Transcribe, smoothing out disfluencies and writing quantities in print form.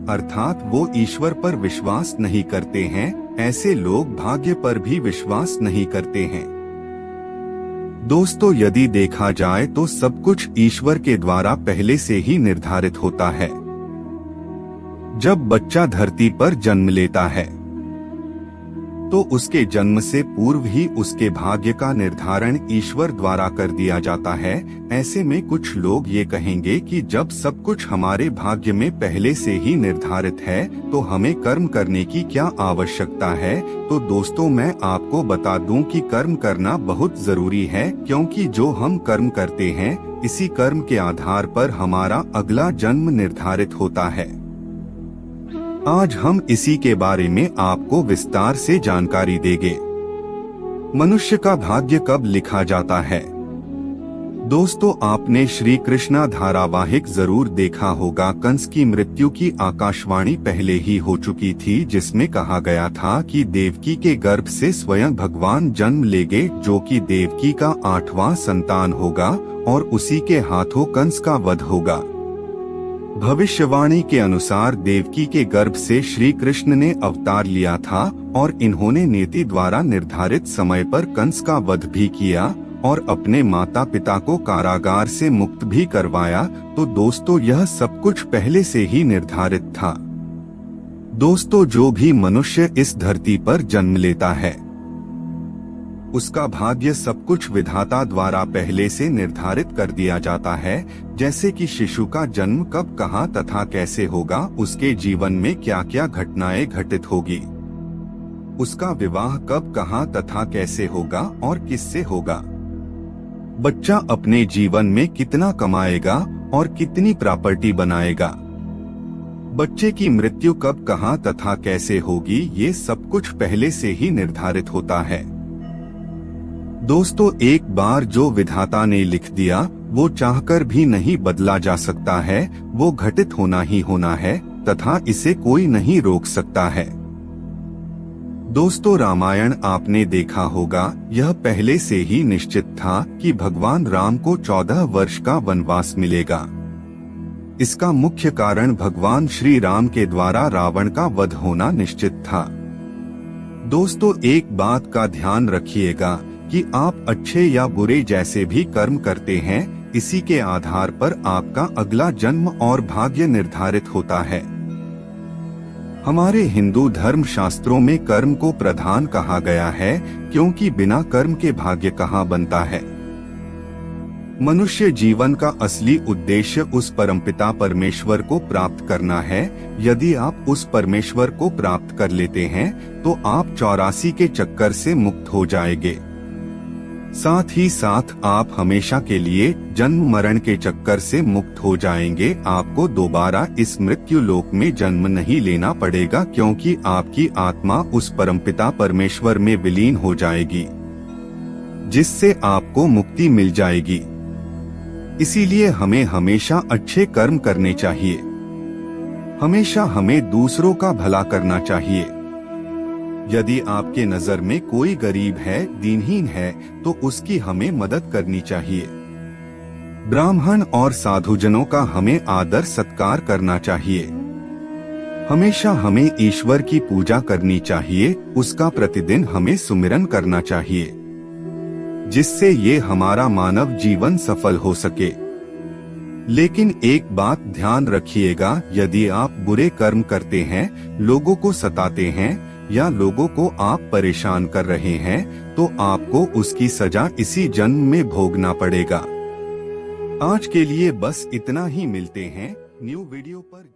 अर्थात वो ईश्वर पर विश्वास नहीं करते हैं। ऐसे लोग भाग्य पर भी विश्वास नहीं करते हैं। दोस्तों, यदि देखा जाए तो सब कुछ ईश्वर के द्वारा पहले से ही निर्धारित होता है। जब बच्चा धरती पर जन्म लेता है तो उसके जन्म से पूर्व ही उसके भाग्य का निर्धारण ईश्वर द्वारा कर दिया जाता है। ऐसे में कुछ लोग ये कहेंगे कि जब सब कुछ हमारे भाग्य में पहले से ही निर्धारित है तो हमें कर्म करने की क्या आवश्यकता है। तो दोस्तों, मैं आपको बता दूं कि कर्म करना बहुत जरूरी है, क्योंकि जो हम कर्म करते हैं इसी कर्म के आधार पर हमारा अगला जन्म निर्धारित होता है। आज हम इसी के बारे में आपको विस्तार से जानकारी देंगे। मनुष्य का भाग्य कब लिखा जाता है? दोस्तों, आपने श्री कृष्णा धारावाहिक जरूर देखा होगा। कंस की मृत्यु की आकाशवाणी पहले ही हो चुकी थी, जिसमें कहा गया था कि देवकी के गर्भ से स्वयं भगवान जन्म लेंगे, जो कि देवकी का 8वां संतान होगा और उसी के हाथों कंस का वध होगा। भविष्यवाणी के अनुसार देवकी के गर्भ से श्री कृष्ण ने अवतार लिया था और इन्होंने नीति द्वारा निर्धारित समय पर कंस का वध भी किया और अपने माता पिता को कारागार से मुक्त भी करवाया। तो दोस्तों, यह सब कुछ पहले से ही निर्धारित था। दोस्तों, जो भी मनुष्य इस धरती पर जन्म लेता है उसका भाग्य सब कुछ विधाता द्वारा पहले से निर्धारित कर दिया जाता है। जैसे कि शिशु का जन्म कब, कहाँ तथा कैसे होगा, उसके जीवन में क्या क्या घटनाएं घटित होगी, उसका विवाह कब, कहाँ तथा कैसे होगा और किससे होगा, बच्चा अपने जीवन में कितना कमाएगा और कितनी प्रॉपर्टी बनाएगा, बच्चे की मृत्यु कब, कहाँ तथा कैसे होगी, ये सब कुछ पहले से ही निर्धारित होता है। दोस्तों, एक बार जो विधाता ने लिख दिया वो चाहकर भी नहीं बदला जा सकता है। वो घटित होना ही होना है तथा इसे कोई नहीं रोक सकता है। दोस्तों, रामायण आपने देखा होगा। यह पहले से ही निश्चित था कि भगवान राम को 14 वर्ष का वनवास मिलेगा। इसका मुख्य कारण भगवान श्री राम के द्वारा रावण का वध होना निश्चित था। दोस्तों, एक बात का ध्यान रखिएगा कि आप अच्छे या बुरे जैसे भी कर्म करते हैं, इसी के आधार पर आपका अगला जन्म और भाग्य निर्धारित होता है। हमारे हिंदू धर्म शास्त्रों में कर्म को प्रधान कहा गया है, क्योंकि बिना कर्म के भाग्य कहाँ बनता है। मनुष्य जीवन का असली उद्देश्य उस परमपिता परमेश्वर को प्राप्त करना है। यदि आप उस परमेश्वर को प्राप्त कर लेते हैं तो आप 84 के चक्कर से मुक्त हो जाएंगे। साथ ही साथ आप हमेशा के लिए जन्म मरण के चक्कर से मुक्त हो जाएंगे। आपको दोबारा इस मृत्यु लोक में जन्म नहीं लेना पड़ेगा, क्योंकि आपकी आत्मा उस परमपिता परमेश्वर में विलीन हो जाएगी, जिससे आपको मुक्ति मिल जाएगी। इसीलिए हमें हमेशा अच्छे कर्म करने चाहिए। हमेशा हमें दूसरों का भला करना चाहिए। यदि आपके नजर में कोई गरीब है, दीनहीन है, तो उसकी हमें मदद करनी चाहिए। ब्राह्मण और साधुजनों का हमें आदर सत्कार करना चाहिए। हमेशा हमें ईश्वर की पूजा करनी चाहिए। उसका प्रतिदिन हमें सुमिरन करना चाहिए, जिससे ये हमारा मानव जीवन सफल हो सके। लेकिन एक बात ध्यान रखिएगा, यदि आप बुरे कर्म करते हैं, लोगों को सताते हैं या लोगों को आप परेशान कर रहे हैं, तो आपको उसकी सजा इसी जन्म में भोगना पड़ेगा। आज के लिए बस इतना ही। मिलते हैं न्यू वीडियो पर।